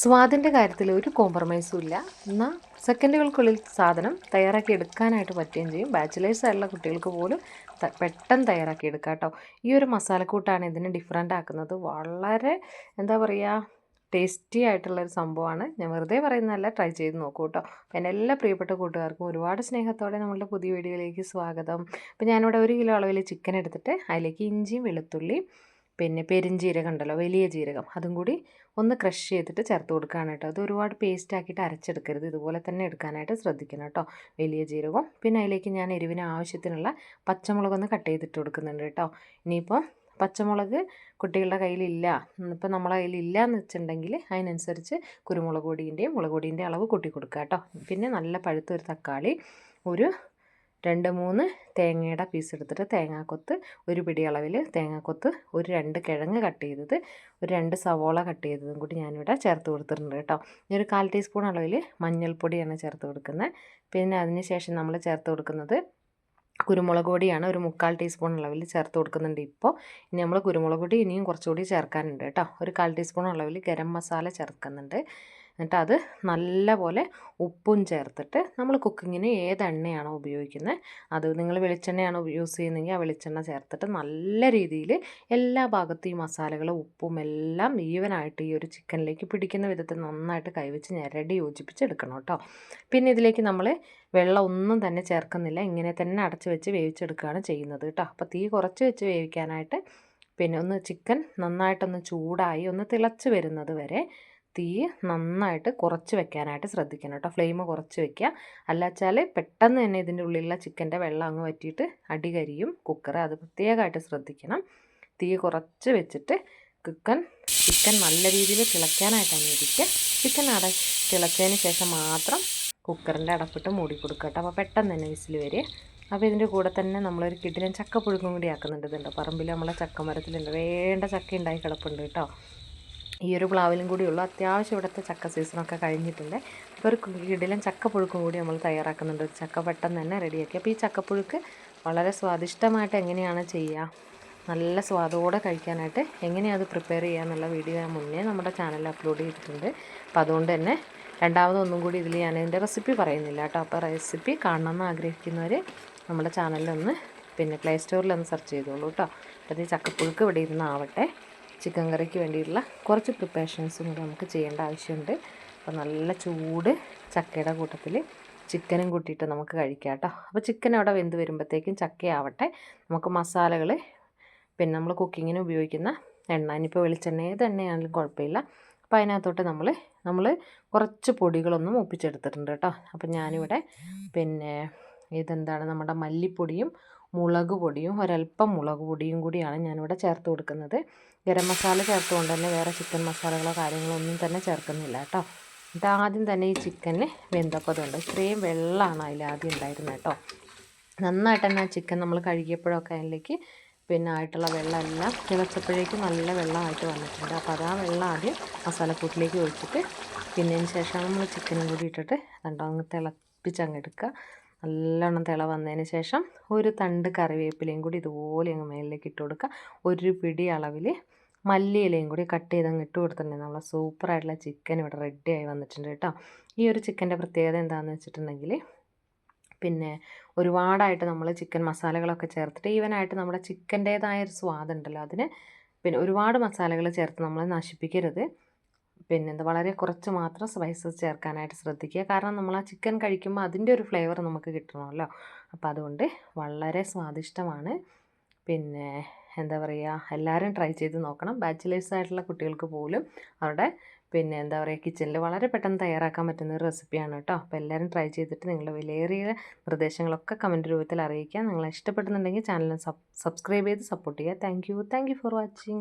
സ്വാദിൻ്റെ കാര്യത്തിൽ ഒരു കോംപ്രമൈസും ഇല്ല. എന്നാൽ സെക്കൻഡുകൾക്കുള്ളിൽ സാധനം തയ്യാറാക്കി എടുക്കാനായിട്ട് പറ്റുകയും ചെയ്യും. ബാച്ചിലേഴ്സ് ആയിട്ടുള്ള കുട്ടികൾക്ക് പോലും പെട്ടെന്ന് തയ്യാറാക്കി എടുക്കാം കേട്ടോ. ഈ ഒരു മസാലക്കൂട്ടാണ് ഇതിനെ ഡിഫറൻ്റ് ആക്കുന്നത്. വളരെ എന്താ പറയുക, ടേസ്റ്റി ആയിട്ടുള്ളൊരു സംഭവമാണ്. ഞാൻ വെറുതെ പറയുന്നതല്ല, ട്രൈ ചെയ്ത് നോക്കൂ കേട്ടോ. അപ്പം എൻ്റെ എല്ലാ പ്രിയപ്പെട്ട കൂട്ടുകാർക്കും ഒരുപാട് സ്നേഹത്തോടെ നമ്മളുടെ പുതിയ വീഡിയോയിലേക്ക് സ്വാഗതം. അപ്പോൾ ഞാനിവിടെ 1 കിലോ അളവിൽ ചിക്കൻ എടുത്തിട്ട് അതിലേക്ക് ഇഞ്ചിയും വെളുത്തുള്ളിയും പിന്നെ പെരുംജീരകം ഉണ്ടല്ലോ, വലിയ ജീരകം, അതും കൂടി ഒന്ന് ക്രഷ് ചെയ്തിട്ട് ചേർത്ത് കൊടുക്കുകയാണ് കേട്ടോ. അത് ഒരുപാട് പേസ്റ്റ് ആക്കിയിട്ട് അരച്ചെടുക്കരുത്, ഇതുപോലെ തന്നെ എടുക്കാനായിട്ട് ശ്രദ്ധിക്കണം കേട്ടോ. വലിയ ജീരകവും പിന്നെ അതിലേക്ക് ഞാൻ എരിവിന് ആവശ്യത്തിനുള്ള പച്ചമുളകൊന്ന് കട്ട് ചെയ്തിട്ട് കൊടുക്കുന്നുണ്ട് കേട്ടോ. ഇനിയിപ്പോൾ പച്ചമുളക് കുട്ടികളുടെ കയ്യിലില്ല, ഇപ്പോൾ നമ്മളെ കയ്യിലില്ല എന്ന് വെച്ചിട്ടുണ്ടെങ്കിൽ അതിനനുസരിച്ച് കുരുമുളക് പൊടിൻ്റെയും മുളക് പൊടിൻ്റെയും അളവ് കൂട്ടി കൊടുക്കുക കേട്ടോ. പിന്നെ നല്ല പഴുത്ത ഒരു തക്കാളി, ഒരു 2-3 തേങ്ങയുടെ പീസ് എടുത്തിട്ട് തേങ്ങാക്കൊത്ത്, ഒരു പിടി അളവിൽ തേങ്ങാക്കൊത്ത്, ഒരു 2 കിഴങ്ങ് കട്ട് ചെയ്തത്, ഒരു 2 സവോള കട്ട് ചെയ്തതും കൂടി ഞാനിവിടെ ചേർത്ത് കൊടുത്തിട്ടുണ്ട് കേട്ടോ. ഇനി ഒരു 1/4 ടീസ്പൂൺ അളവിൽ മഞ്ഞൾപ്പൊടിയാണ് ചേർത്ത് കൊടുക്കുന്നത്. പിന്നെ അതിന് ശേഷം നമ്മൾ ചേർത്ത് കൊടുക്കുന്നത് കുരുമുളക് പൊടിയാണ്. ഒരു 3/4 ടീസ്പൂൺ അളവിൽ ചേർത്ത് കൊടുക്കുന്നുണ്ട്. ഇപ്പോൾ ഇനി നമ്മൾ കുരുമുളക് പൊടി ഇനിയും കുറച്ചുകൂടി ചേർക്കാനുണ്ട് കേട്ടോ. ഒരു 1/4 ടീസ്പൂൺ അളവിൽ ഗരം മസാല ചേർക്കുന്നുണ്ട്. എന്നിട്ട് അത് നല്ലപോലെ ഉപ്പും ചേർത്തിട്ട് നമ്മൾ കുക്കിങ്ങിന് ഏത് എണ്ണയാണോ ഉപയോഗിക്കുന്നത്, അത് നിങ്ങൾ വെളിച്ചെണ്ണയാണോ യൂസ് ചെയ്യുന്നതെങ്കിൽ ആ വെളിച്ചെണ്ണ ചേർത്തിട്ട് നല്ല രീതിയിൽ എല്ലാ ഭാഗത്തും ഈ മസാലകളും ഉപ്പും എല്ലാം ഈവനായിട്ട് ഈ ഒരു ചിക്കനിലേക്ക് പിടിക്കുന്ന വിധത്തിൽ നന്നായിട്ട് കൈവച്ച് ഞെരടി യോജിപ്പിച്ചെടുക്കണം കേട്ടോ. പിന്നെ ഇതിലേക്ക് നമ്മൾ വെള്ളം ഒന്നും തന്നെ ചേർക്കുന്നില്ല, ഇങ്ങനെ തന്നെ അടച്ച് വെച്ച് വേവിച്ചെടുക്കുകയാണ് ചെയ്യുന്നത് കേട്ടോ. അപ്പോൾ തീ കുറച്ച് വെച്ച് വേവിക്കാനായിട്ട്, പിന്നെ ഒന്ന് ചിക്കൻ നന്നായിട്ടൊന്ന് ചൂടായി ഒന്ന് തിളച്ച് വരുന്നത് വരെ തീ നന്നായിട്ട് കുറച്ച് വെക്കാനായിട്ട് ശ്രദ്ധിക്കണം കേട്ടോ. ഫ്ലെയിം കുറച്ച് വെക്കുക, അല്ലാച്ചാൽ പെട്ടെന്ന് തന്നെ ഇതിൻ്റെ ഉള്ളിലുള്ള ചിക്കൻ്റെ വെള്ളം അങ്ങ് വറ്റിയിട്ട് അടി കരിയും കുക്കർ. അത് പ്രത്യേകമായിട്ട് ശ്രദ്ധിക്കണം. തീ കുറച്ച് വെച്ചിട്ട് ചിക്കൻ നല്ല രീതിയിൽ തിളയ്ക്കാനായിട്ട് അനുവദിക്കുക. ചിക്കൻ തിളച്ചതിന് ശേഷം മാത്രം കുക്കറിൻ്റെ അടപ്പിട്ട് മൂടി കൊടുക്കുക കേട്ടോ. അപ്പോൾ പെട്ടെന്ന് തന്നെ വിസിൽ വരിക. അപ്പോൾ ഇതിൻ്റെ കൂടെ തന്നെ നമ്മളൊരു കിടിലൻ ചക്കപ്പുഴുക്കും കൂടി ആക്കുന്നുണ്ട്. ഇതുണ്ട് പറമ്പിൽ നമ്മളെ ചക്കമരത്തിലുണ്ട്, വേണ്ട ചക്ക ഉണ്ടായി കിടപ്പുണ്ട് കേട്ടോ. ഈ ഒരു പ്ലാവിലും കൂടിയുള്ളൂ. അത്യാവശ്യം ഇവിടുത്തെ ചക്ക സീസണൊക്കെ കഴിഞ്ഞിട്ടുണ്ട്. അപ്പോൾ ഒരു കിടിലൻ ചക്കപ്പുഴുക്കും കൂടി നമ്മൾ തയ്യാറാക്കുന്നുണ്ട്. ഒരു ചക്ക പെട്ടെന്ന് തന്നെ റെഡിയാക്കി. അപ്പോൾ ഈ ചക്കപ്പുഴുക്ക് വളരെ സ്വാദിഷ്ടമായിട്ട് എങ്ങനെയാണ് ചെയ്യുക, നല്ല സ്വാദോടെ കഴിക്കാനായിട്ട് എങ്ങനെയാണ് അത് പ്രിപ്പയർ ചെയ്യുക എന്നുള്ള വീഡിയോ ഞാൻ മുന്നേ നമ്മുടെ ചാനലിൽ അപ്ലോഡ് ചെയ്തിട്ടുണ്ട്. അപ്പോൾ അതുകൊണ്ട് തന്നെ രണ്ടാമതൊന്നും കൂടി ഇതിൽ ഞാൻ ഇതിൻ്റെ റെസിപ്പി പറയുന്നില്ല കേട്ടോ. അപ്പോൾ റെസിപ്പി കാണണമെന്ന് ആഗ്രഹിക്കുന്നവർ നമ്മുടെ ചാനലിലൊന്ന് പിന്നെ പ്ലേ സ്റ്റോറിലൊന്ന് സെർച്ച് ചെയ്തോളൂ കേട്ടോ. അപ്പോൾ ഈ ചക്കപ്പുഴുക്ക് ഇവിടെ ഇരുന്നാവട്ടെ. ചിക്കൻ കറിക്ക് വേണ്ടിയിട്ടുള്ള കുറച്ച് പ്രിപ്പറേഷൻസും കൂടി നമുക്ക് ചെയ്യേണ്ട ആവശ്യമുണ്ട്. അപ്പോൾ നല്ല ചൂട് ചക്കയുടെ കൂട്ടത്തിൽ ചിക്കനും കൂട്ടിയിട്ട് നമുക്ക് കഴിക്കാം കേട്ടോ. അപ്പോൾ ചിക്കൻ അവിടെ വെന്ത് വരുമ്പോഴത്തേക്കും ചക്കയാവട്ടെ. നമുക്ക് മസാലകൾ, പിന്നെ നമ്മൾ കുക്കിങ്ങിന് ഉപയോഗിക്കുന്ന എണ്ണ, ഇനിയിപ്പോൾ വെളിച്ചെണ്ണ ഏത് എണ്ണയാണെങ്കിലും കുഴപ്പമില്ല. അപ്പോൾ അതിനകത്തോട്ട് നമ്മൾ കുറച്ച് പൊടികളൊന്നും ഒപ്പിച്ചെടുത്തിട്ടുണ്ട് കേട്ടോ. അപ്പോൾ ഞാനിവിടെ പിന്നെ ഇതെന്താണ്, നമ്മുടെ മല്ലിപ്പൊടിയും മുളക് പൊടിയും ഒരല്പം മുളക് പൊടിയും കൂടിയാണ് ഞാനിവിടെ ചേർത്ത് കൊടുക്കുന്നത്. ഗരം മസാല ചേർത്തുകൊണ്ട് തന്നെ വേറെ ചിക്കൻ മസാലകളോ കാര്യങ്ങളോ ഒന്നും തന്നെ ചേർക്കുന്നില്ല കേട്ടോ. ഇത് ആദ്യം തന്നെ ഈ ചിക്കന് വെന്തപ്പോൾ അതുകൊണ്ട് ഇത്രയും വെള്ളമാണ് അതിൽ ആദ്യം ഉണ്ടായിരുന്നത് കേട്ടോ. നന്നായിട്ട് തന്നെ ചിക്കൻ നമ്മൾ കഴുകിയപ്പോഴൊക്കെ അതിലേക്ക് പിന്നെ ആയിട്ടുള്ള വെള്ളമെല്ലാം തിളച്ചപ്പോഴേക്കും നല്ല വെള്ളമായിട്ട് വന്നിട്ടുണ്ട്. അപ്പോൾ അത് ആ വെള്ളം ആദ്യം മസാലക്കൂട്ടിലേക്ക് ഒഴിച്ചിട്ട് പിന്നതിന് ശേഷം നമ്മൾ ചിക്കനും കൂടി ഇട്ടിട്ട് അതുകൊണ്ട് അങ്ങ് തിളപ്പിച്ചങ്ങ് എടുക്കുക. നല്ലോണം തിള വന്നതിന് ശേഷം ഒരു തണ്ട് കറിവേപ്പിലയും കൂടി ഇതുപോലെ അങ്ങ് മേലിലേക്ക് ഇട്ട് കൊടുക്കുക. ഒരു പിടി അളവിൽ മല്ലിയിലയും കൂടി കട്ട് ചെയ്ത് അങ്ങ് ഇട്ട് കൊടുത്തിട്ടുണ്ടെങ്കിൽ നമ്മളെ സൂപ്പറായിട്ടുള്ള ചിക്കൻ ഇവിടെ റെഡിയായി വന്നിട്ടുണ്ട് കേട്ടോ. ഈ ഒരു ചിക്കൻ്റെ പ്രത്യേകത എന്താണെന്ന് വെച്ചിട്ടുണ്ടെങ്കിൽ, പിന്നെ ഒരുപാടായിട്ട് നമ്മൾ ചിക്കൻ മസാലകളൊക്കെ ചേർത്തിട്ട് ഈവനായിട്ട് നമ്മുടെ ചിക്കൻ്റേതായൊരു സ്വാദുണ്ടല്ലോ, അതിന് പിന്നെ ഒരുപാട് മസാലകൾ ചേർത്ത് നമ്മൾ നശിപ്പിക്കരുത്. പിന്നെന്താ, വളരെ കുറച്ച് മാത്രം സ്പൈസസ് ചേർക്കാനായിട്ട് ശ്രദ്ധിക്കുക. കാരണം നമ്മൾ ആ ചിക്കൻ കഴിക്കുമ്പോൾ അതിൻ്റെ ഒരു ഫ്ലേവർ നമുക്ക് കിട്ടണമല്ലോ. അപ്പോൾ അതുകൊണ്ട് വളരെ സ്വാദിഷ്ടമാണ്. പിന്നെ എന്താ പറയുക, എല്ലാവരും ട്രൈ ചെയ്ത് നോക്കണം. ബാച്ചിലേഴ്സ് ആയിട്ടുള്ള കുട്ടികൾക്ക് പോലും അവരുടെ പിന്നെ എന്താ പറയുക കിച്ചണിൽ വളരെ പെട്ടെന്ന് തയ്യാറാക്കാൻ പറ്റുന്ന ഒരു റെസിപ്പിയാണ് കേട്ടോ. അപ്പോൾ എല്ലാവരും ട്രൈ ചെയ്തിട്ട് നിങ്ങളുടെ വിലയേറിയ നിർദ്ദേശങ്ങളൊക്കെ കമൻറ്റ് രൂപത്തിൽ അറിയിക്കുക. നിങ്ങളെ ഇഷ്ടപ്പെടുന്നുണ്ടെങ്കിൽ ചാനൽ സബ്സ്ക്രൈബ് ചെയ്ത് സപ്പോർട്ട് ചെയ്യുക. Thank you for watching.